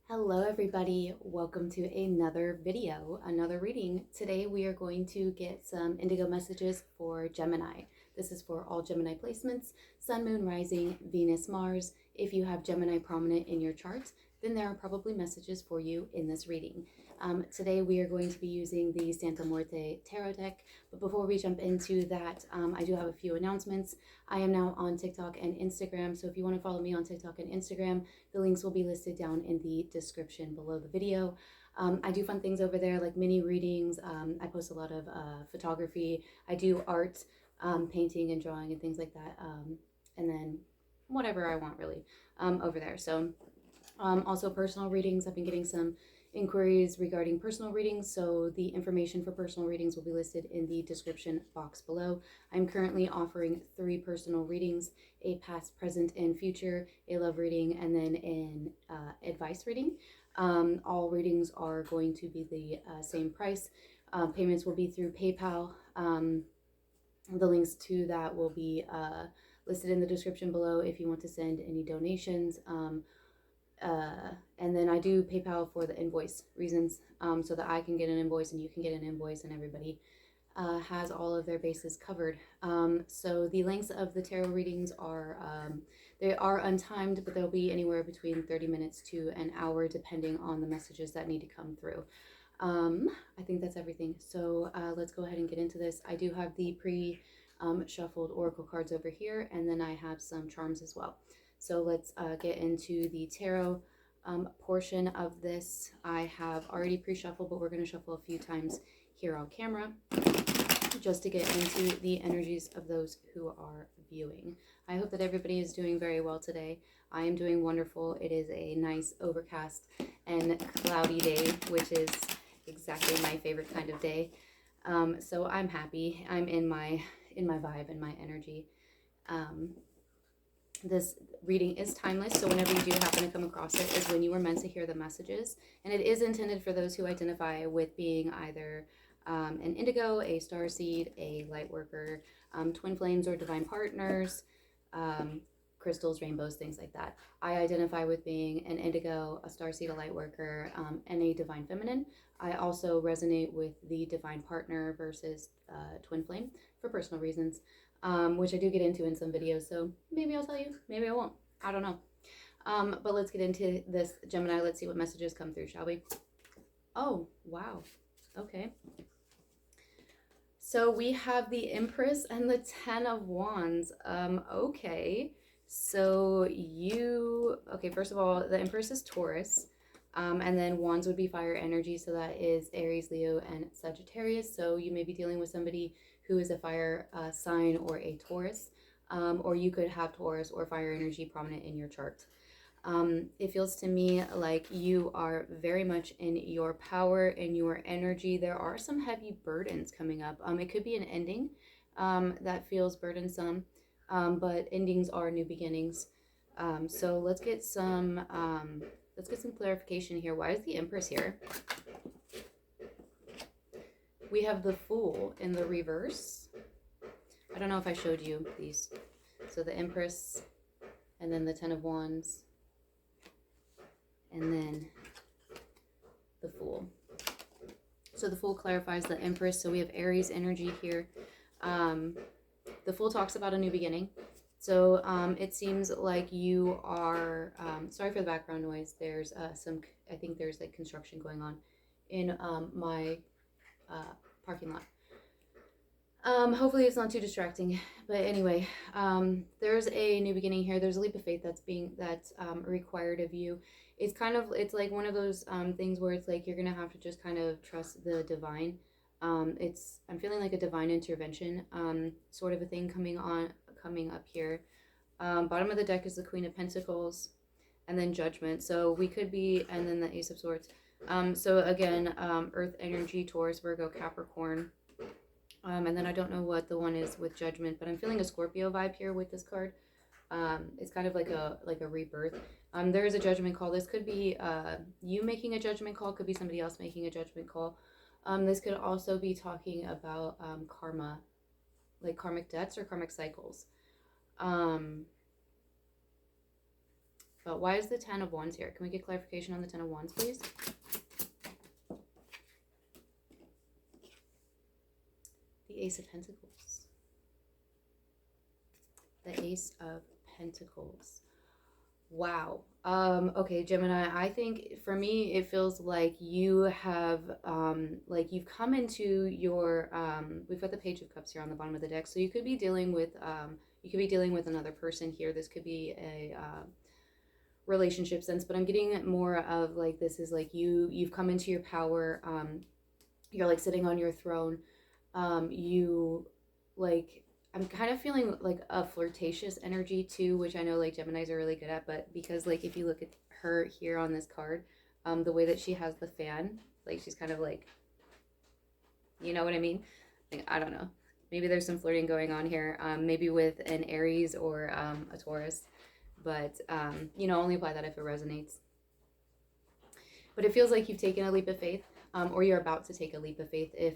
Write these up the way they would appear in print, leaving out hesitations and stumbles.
Hello everybody, welcome to another video, another reading. Today we are going to get some indigo messages for Gemini. This is for all Gemini placements, Sun, Moon, Rising, Venus, Mars. If you have Gemini prominent in your chart, then there are probably messages for you in this reading. Today we are going to be using the Santa Muerte Tarot deck, but before we jump into that, I do have a few announcements. I am now on TikTok and Instagram, so if you want to follow me on TikTok and Instagram, the links will be listed down in the description below the video. I do fun things over there like mini readings. I post a lot of photography. I do art, painting and drawing and things like that. And then whatever I want really over there. So also personal readings. I've been getting some inquiries regarding personal readings, so the information for personal readings will be listed in the description box below. I'm currently offering 3 personal readings: a past, present, and future, a love reading, and then an advice reading. All readings are going to be the same price. Payments will be through PayPal. The links to that will be listed in the description below if you want to send any donations. And then I do PayPal for the invoice reasons, so that I can get an invoice and you can get an invoice and everybody has all of their bases covered. So the lengths of the tarot readings are, they are untimed, but they'll be anywhere between 30 minutes to an hour depending on the messages that need to come through. I think that's everything. So let's go ahead and get into this. I do have the pre-shuffled oracle cards over here, and then I have some charms as well. So let's get into the tarot portion of this. I have already pre-shuffled, but we're going to shuffle a few times here on camera just to get into the energies of those who are viewing. I hope that everybody is doing very well today. I am doing wonderful. It is a nice overcast and cloudy day, which is exactly my favorite kind of day. So I'm happy. I'm in my vibe and my energy. This reading is timeless, so whenever you do happen to come across it is when you were meant to hear the messages. And it is intended for those who identify with being either an indigo, a starseed, a light worker, twin flames or divine partners, crystals, rainbows, things like that. I identify with being an indigo, a starseed, a light worker, and a divine feminine. I also resonate with the divine partner versus twin flame for personal reasons. Which I do get into in some videos, so maybe I'll tell you, maybe I won't. I don't know. But let's get into this, Gemini. Let's see what messages come through, shall we? Oh, wow. Okay. So we have the Empress and the Ten of Wands. Okay. So okay, first of all, the Empress is Taurus. And then Wands would be fire energy, so that is Aries, Leo, and Sagittarius. So you may be dealing with somebody who is a fire sign or a Taurus, or you could have Taurus or fire energy prominent in your chart. It feels to me like you are very much in your power and your energy. There are some heavy burdens coming up. It could be an ending that feels burdensome, but endings are new beginnings. So let's get some clarification here. Why is the Empress here? We have the Fool in the reverse. I don't know if I showed you these. So the Empress, and then the Ten of Wands, and then the Fool. So the Fool clarifies the Empress. So we have Aries energy here. The Fool talks about a new beginning. So it seems like you are, sorry for the background noise. There's I think there's like construction going on in my parking lot. Hopefully it's not too distracting, but anyway, there's a new beginning here. There's a leap of faith that's required of you. It's like one of those things where it's like you're gonna have to just kind of trust the divine. I'm feeling like a divine intervention sort of a thing coming up here. Bottom of the deck is the Queen of Pentacles, and then Judgment. So we could be, and then the Ace of Swords. So again, Earth energy, Taurus, Virgo, Capricorn. And then I don't know what the one is with Judgment, but I'm feeling a Scorpio vibe here with this card. It's kind of like a rebirth. There is a judgment call. This could be you making a judgment call, could be somebody else making a judgment call. This could also be talking about karma, like karmic debts or karmic cycles. But why is the Ten of Wands here? Can we get clarification on the Ten of Wands, please? The Ace of Pentacles. The Ace of Pentacles. Wow. Okay, Gemini, I think for me, it feels like you have, like you've come into your, we've got the Page of Cups here on the bottom of the deck. So you could be dealing with, another person here. This could be a, relationship sense, but I'm getting more of like, this is like you've come into your power. You're like sitting on your throne. You like, I'm kind of feeling like a flirtatious energy too, which I know like Geminis are really good at, but because like if you look at her here on this card, the way that she has the fan, like she's kind of like, you know what I mean? Like, I don't know. Maybe there's some flirting going on here, maybe with an Aries or a Taurus, but you know, only apply that if it resonates. But it feels like you've taken a leap of faith. Or you're about to take a leap of faith if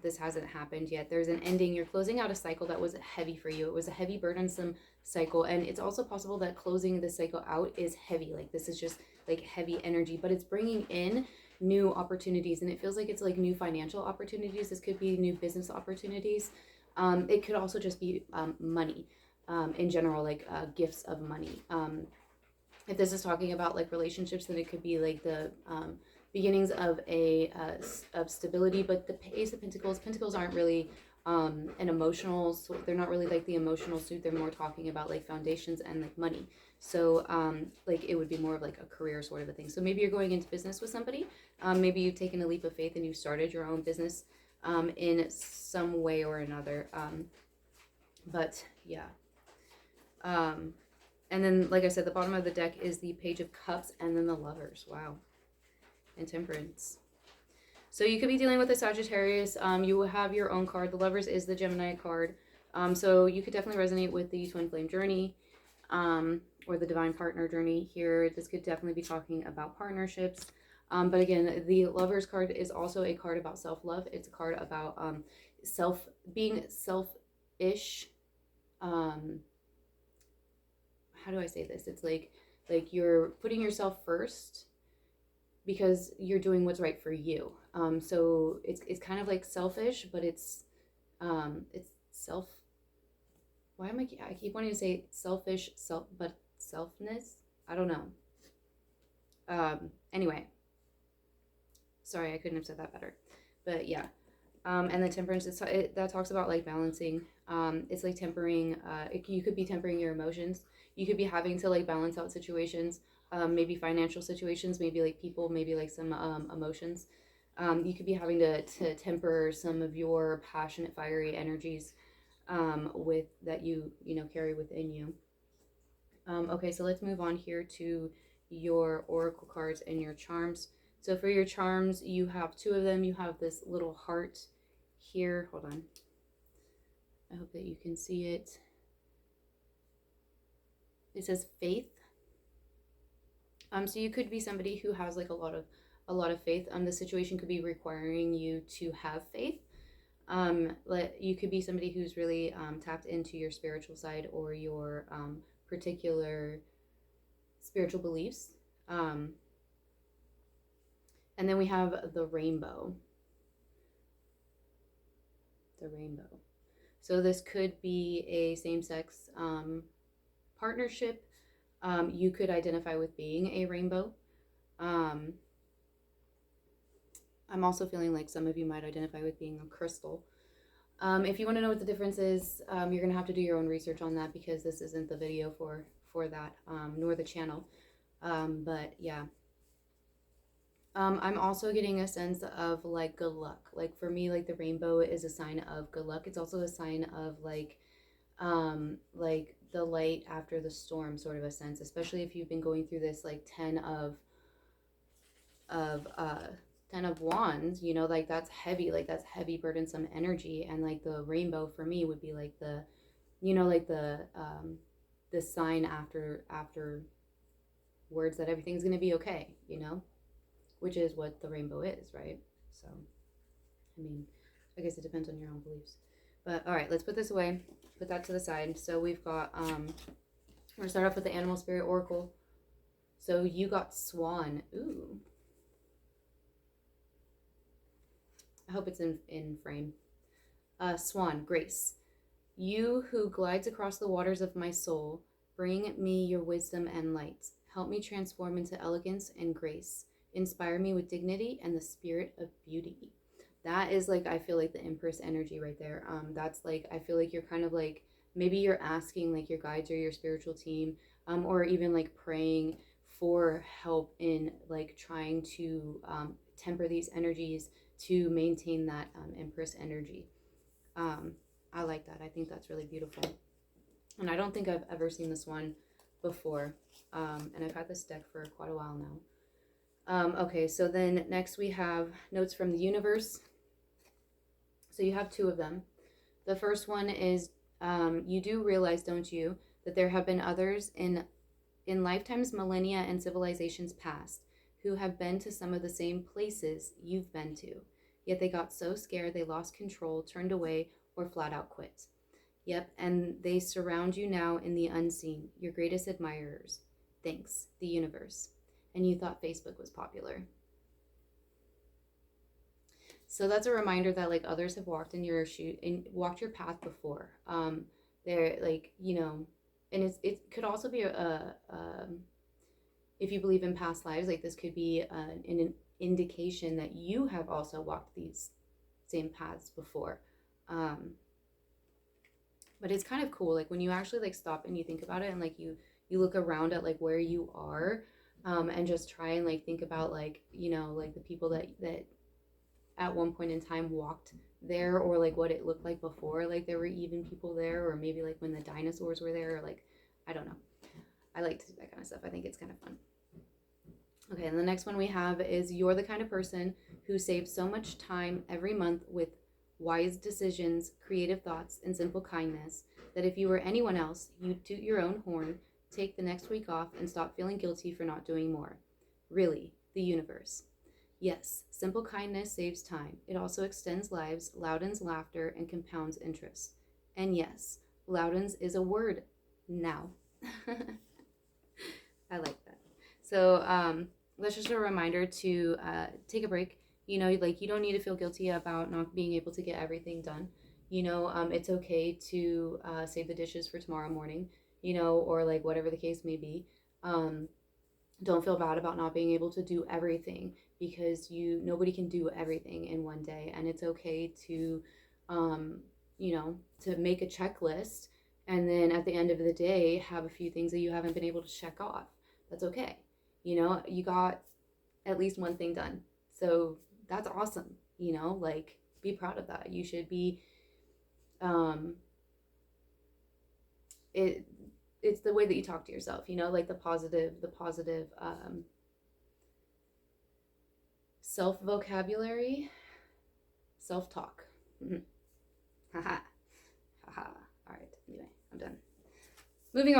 this hasn't happened yet. There's an ending. You're closing out a cycle that was heavy for you. It was a heavy, burdensome cycle. And it's also possible that closing this cycle out is heavy. Like this is just like heavy energy, but it's bringing in new opportunities. And it feels like it's like new financial opportunities. This could be new business opportunities. It could also just be money in general, like gifts of money. If this is talking about like relationships, then it could be like the beginnings of of stability. But the Ace of Pentacles aren't really an emotional, so they're not really like the emotional suit. They're more talking about like foundations and like money. So like it would be more of like a career sort of a thing. So maybe you're going into business with somebody. Maybe you've taken a leap of faith and you've started your own business in some way or another. But yeah. And then, like I said, the bottom of the deck is the Page of Cups and then the Lovers. Wow. And Temperance. So you could be dealing with a Sagittarius. You will have your own card. The Lovers is the Gemini card. So you could definitely resonate with the Twin Flame journey or the Divine Partner journey here. This could definitely be talking about partnerships. But again, the Lovers card is also a card about self-love. It's a card about being selfish. How do I say this? It's like you're putting yourself first because you're doing what's right for you. So it's kind of like selfish, but it's self. Why am I keep wanting to say selfish, but selfness? I don't know. Anyway, sorry, I couldn't have said that better. But yeah. And the Temperance, that talks about like balancing. It's like tempering. You could be tempering your emotions. You could be having to like balance out situations. Maybe financial situations, maybe like people, maybe like some emotions. You could be having to temper some of your passionate, fiery energies with that you carry within you. Okay, so let's move on here to your oracle cards and your charms. So for your charms, you have two of them. You have this little heart here. Hold on. I hope that you can see it. It says faith. So you could be somebody who has like a lot of faith. The situation could be requiring you to have faith. You could be somebody who's really tapped into your spiritual side or your particular spiritual beliefs. And then we have the rainbow. The rainbow. So this could be a same-sex partnership. You could identify with being a rainbow. I'm also feeling like some of you might identify with being a crystal. If you want to know what the difference is, you're going to have to do your own research on that because this isn't the video for that, nor the channel. But yeah. I'm also getting a sense of like good luck. Like for me, like the rainbow is a sign of good luck. It's also a sign of like the light after the storm sort of a sense, especially if you've been going through this like 10 of wands, you know, like that's heavy, burdensome energy. And like the rainbow for me would be like the, you know, like the sign after words that everything's going to be okay, you know, which is what the rainbow is, right? So I mean, I guess it depends on your own beliefs. But all right, let's put this away, put that to the side. So we've got we're gonna start off with the Animal Spirit Oracle. So you got Swan. Ooh. I hope it's in frame. Swan, Grace. You who glides across the waters of my soul, bring me your wisdom and light. Help me transform into elegance and grace. Inspire me with dignity and the spirit of beauty. That is like, I feel like the Empress energy right there. That's like, I feel like you're kind of like, maybe you're asking like your guides or your spiritual team, or even like praying for help in like trying to temper these energies to maintain that Empress energy. I like that. I think that's really beautiful. And I don't think I've ever seen this one before. And I've had this deck for quite a while now. Okay, so then next we have notes from the universe. So you have two of them. The first one is, you do realize, don't you, that there have been others in lifetimes, millennia, and civilizations past who have been to some of the same places you've been to. Yet they got so scared they lost control, turned away, or flat out quit. Yep, and they surround you now in the unseen, your greatest admirers. Thanks, the universe. And you thought Facebook was popular. So that's a reminder that like others have walked in your shoe and walked your path before. They're like, you know, and it could also be if you believe in past lives, like this could be an indication that you have also walked these same paths before. But it's kind of cool, like when you actually like stop and you think about it, and like you look around at like where you are, and just try and like think about like, you know, like the people that at one point in time walked there, or like what it looked like before, like there were even people there, or maybe like when the dinosaurs were there, or like, I don't know. I like to do that kind of stuff. I think it's kind of fun. Okay, and the next one we have is, you're the kind of person who saves so much time every month with wise decisions, creative thoughts, and simple kindness that if you were anyone else, you'd toot your own horn, take the next week off, and stop feeling guilty for not doing more. Really, the universe. Yes, simple kindness saves time. It also extends lives, loudens laughter, and compounds interest. And yes, loudens is a word now. I like that. So that's just a reminder to take a break. You know, like you don't need to feel guilty about not being able to get everything done. You know, it's okay to save the dishes for tomorrow morning, you know, or like whatever the case may be. Don't feel bad about not being able to do everything, because nobody can do everything in one day. And it's okay to, you know, to make a checklist and then at the end of the day have a few things that you haven't been able to check off. That's okay. You know, you got at least one thing done. So that's awesome. You know, like be proud of that. You should be, it's the way that you talk to yourself, you know, like the positive self vocabulary, self talk. Haha. Haha. All right. Anyway, I'm done. Moving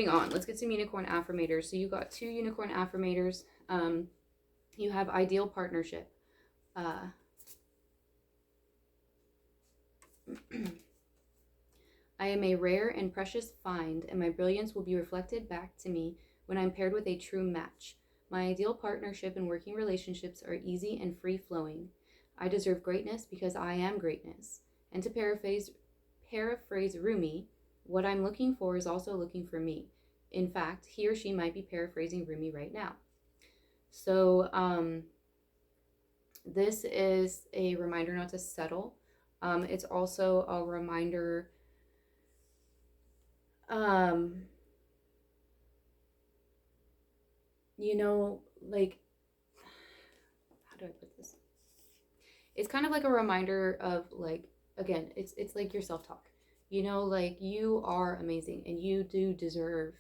on. Let's get some unicorn affirmators. So you got 2 unicorn affirmators. You have ideal partnership. I am a rare and precious find, and my brilliance will be reflected back to me when I'm paired with a true match. My ideal partnership and working relationships are easy and free-flowing. I deserve greatness because I am greatness. And to paraphrase Rumi, what I'm looking for is also looking for me. In fact, he or she might be paraphrasing Rumi right now. So this is a reminder not to settle. It's also a reminder, you know, like, how do I put this? It's kind of like a reminder of like, again, it's like your self-talk. You know, like you are amazing and you do deserve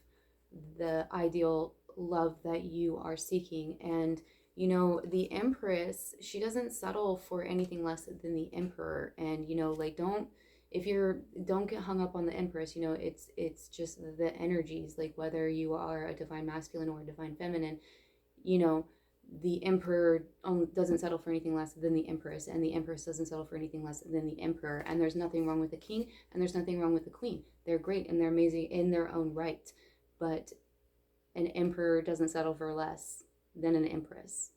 the ideal love that you are seeking. And you know, the Empress, she doesn't settle for anything less than the Emperor. And you know, like don't get hung up on the Empress. You know, it's just the energies, like whether you are a divine masculine or a divine feminine, you know, the Emperor doesn't settle for anything less than the Empress, and the Empress doesn't settle for anything less than the Emperor. And there's nothing wrong with the King, and there's nothing wrong with the Queen. They're great and they're amazing in their own right. But an emperor doesn't settle for less than an empress,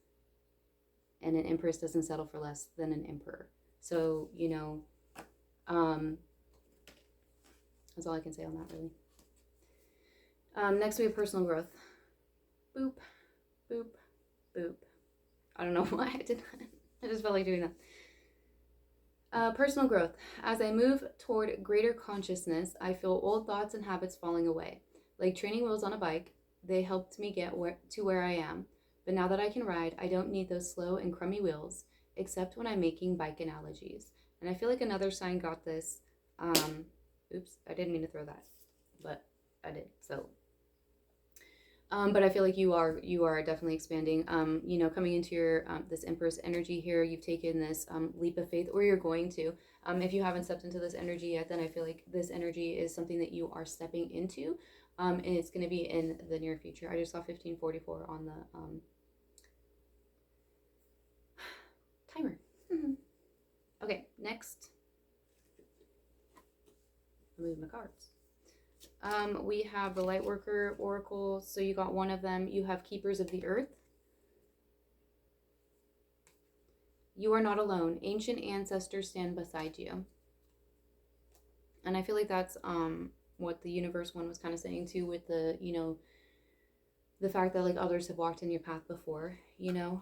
and an empress doesn't settle for less than an emperor. So, you know, that's all I can say on that, really. Next we have personal growth. Boop, boop, boop. I don't know why I did that. I just felt like doing that. Personal growth. As I move toward greater consciousness, I feel old thoughts and habits falling away. Like training wheels on a bike, they helped me get to where I am. But now that I can ride, I don't need those slow and crummy wheels, except when I'm making bike analogies. And I feel like another sign got this. Oops, I didn't mean to throw that, but I did. So, but I feel like you are definitely expanding. You know, coming into your this Empress energy here, you've taken this leap of faith, or you're going to. If you haven't stepped into this energy yet, then I feel like this energy is something that you are stepping into, and it's going to be in the near future. I just saw 1544 on the timer. Okay, next. I'll move my cards. We have the Lightworker Oracle. So you got one of them. You have Keepers of the Earth. You are not alone. Ancient ancestors stand beside you. And I feel like that's what the universe one was kind of saying too, with the, you know, the fact that like others have walked in your path before, you know.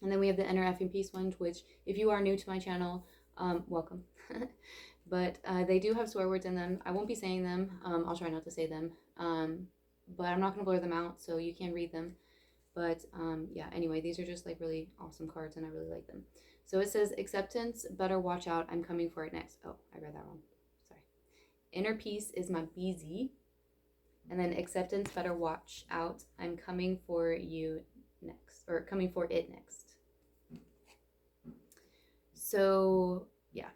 And then we have the Inner Effing Peace one, which if you are new to my channel, welcome. But they do have swear words in them. I won't be saying them. I'll try not to say them. But I'm not going to blur them out, so you can read them. But yeah, anyway, these are just like really awesome cards, and I really like them. So it says, acceptance, better watch out. I'm coming for it next. Oh, I read that wrong. Sorry. Inner peace is my BZ. And then acceptance, better watch out. I'm coming for you next, or coming for it next. So yeah,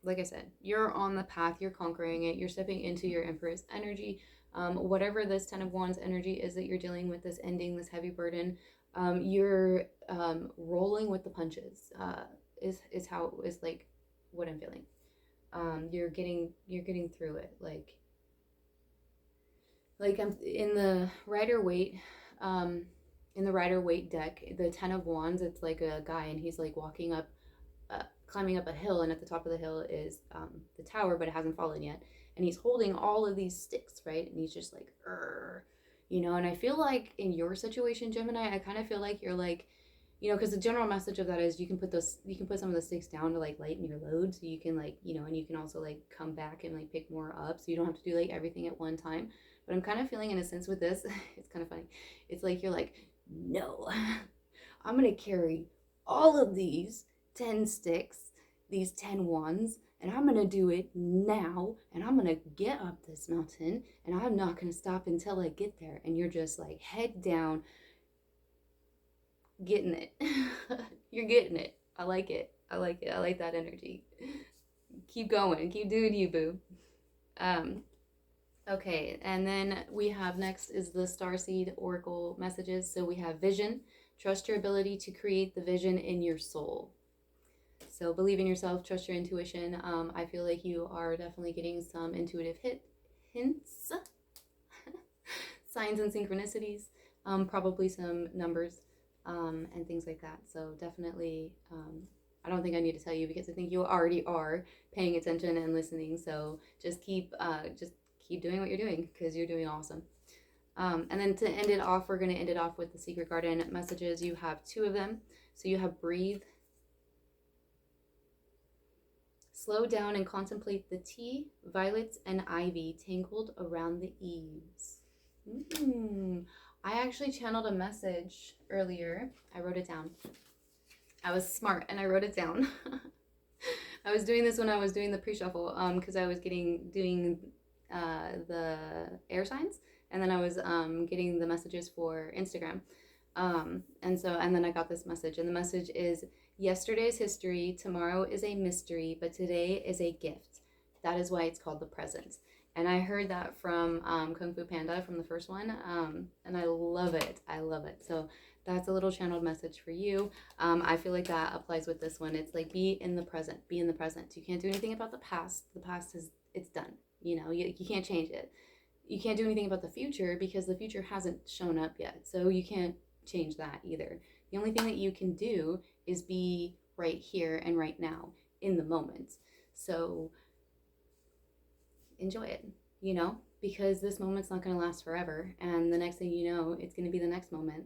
like I said, you're on the path, you're conquering it, you're stepping into your Empress energy. Whatever this Ten of Wands energy is that you're dealing with, this ending, this heavy burden, you're rolling with the punches, is how, is like what I'm feeling. You're getting through it. Like I'm in the Rider-Waite, in the Rider-Waite deck, the Ten of Wands, it's like a guy and he's like walking up, climbing up a hill, and at the top of the hill is the tower, but it hasn't fallen yet, and he's holding all of these sticks, right? And he's just like, you know. And I feel like in your situation, Gemini, I kind of feel like you're like, you know, because the general message of that is you can put some of the sticks down to like lighten your load, so you can like, you know, and you can also like come back and like pick more up, so you don't have to do like everything at one time. But I'm kind of feeling in a sense with this, it's kind of funny. It's like you're like, no, I'm gonna carry all of these 10 sticks, these 10 wands, and I'm gonna do it now, and I'm gonna get up this mountain, and I'm not gonna stop until I get there. And you're just like head down, getting it. You're getting it. I like it. I like it. I like that energy. Keep going. Keep doing you, boo. Okay, and then we have next is the Starseed Oracle messages. So we have vision. Trust your ability to create the vision in your soul. So believe in yourself, trust your intuition. I feel like you are definitely getting some intuitive hints, signs and synchronicities, probably some numbers, and things like that. So definitely, I don't think I need to tell you, because I think you already are paying attention and listening. So just keep doing what you're doing, because you're doing awesome. And then to end it off, we're going to end it off with the Secret Garden messages. You have 2 of them. So you have breathe. Slow down and contemplate the tea, violets, and ivy tangled around the eaves. I actually channeled a message earlier. I wrote it down. I was smart and I wrote it down. I was doing this when I was doing the pre-shuffle, because I was doing the air signs, and then I was getting the messages for Instagram. And then I got this message, and the message is, yesterday's history, tomorrow is a mystery, but today is a gift. That is why it's called the present. And I heard that from Kung Fu Panda, from the first one, and I love it. I love it. So that's a little channeled message for you. I feel like that applies with this one. It's like, be in the present. Be in the present. You can't do anything about the past. The past it's done. You know, you can't change it. you can't do anything about the future because the future hasn't shown up yet. So you can't change that either. The only thing that you can do is be right here and right now in the moment. So enjoy it, you know, because this moment's not going to last forever. And the next thing you know, it's going to be the next moment.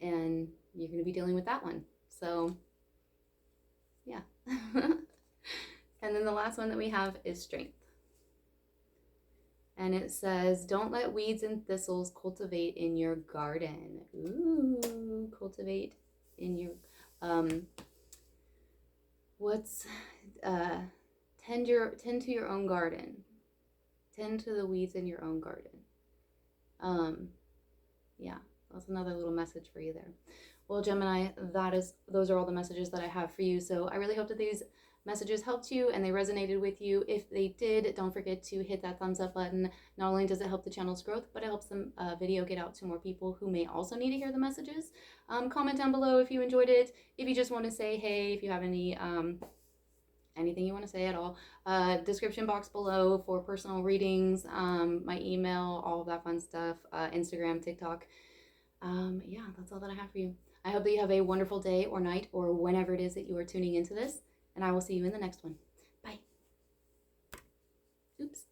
And you're going to be dealing with that one. So, yeah. And then the last one that we have is strength. And it says, don't let weeds and thistles cultivate in your garden. Ooh, cultivate in your, tend to your own garden. Tend to the weeds in your own garden. Yeah, that's another little message for you there. Well, Gemini, those are all the messages that I have for you. So I really hope that these messages helped you and they resonated with you. If they did, don't forget to hit that thumbs up button. Not only does it help the channel's growth, but it helps the video get out to more people who may also need to hear the messages. Comment down below if you enjoyed it. If you just want to say hey, if you have any anything you want to say at all, description box below for personal readings, my email, all of that fun stuff, Instagram, TikTok. Yeah, that's all that I have for you. I hope that you have a wonderful day or night or whenever it is that you are tuning into this, and I will see you in the next one. Bye. Oops.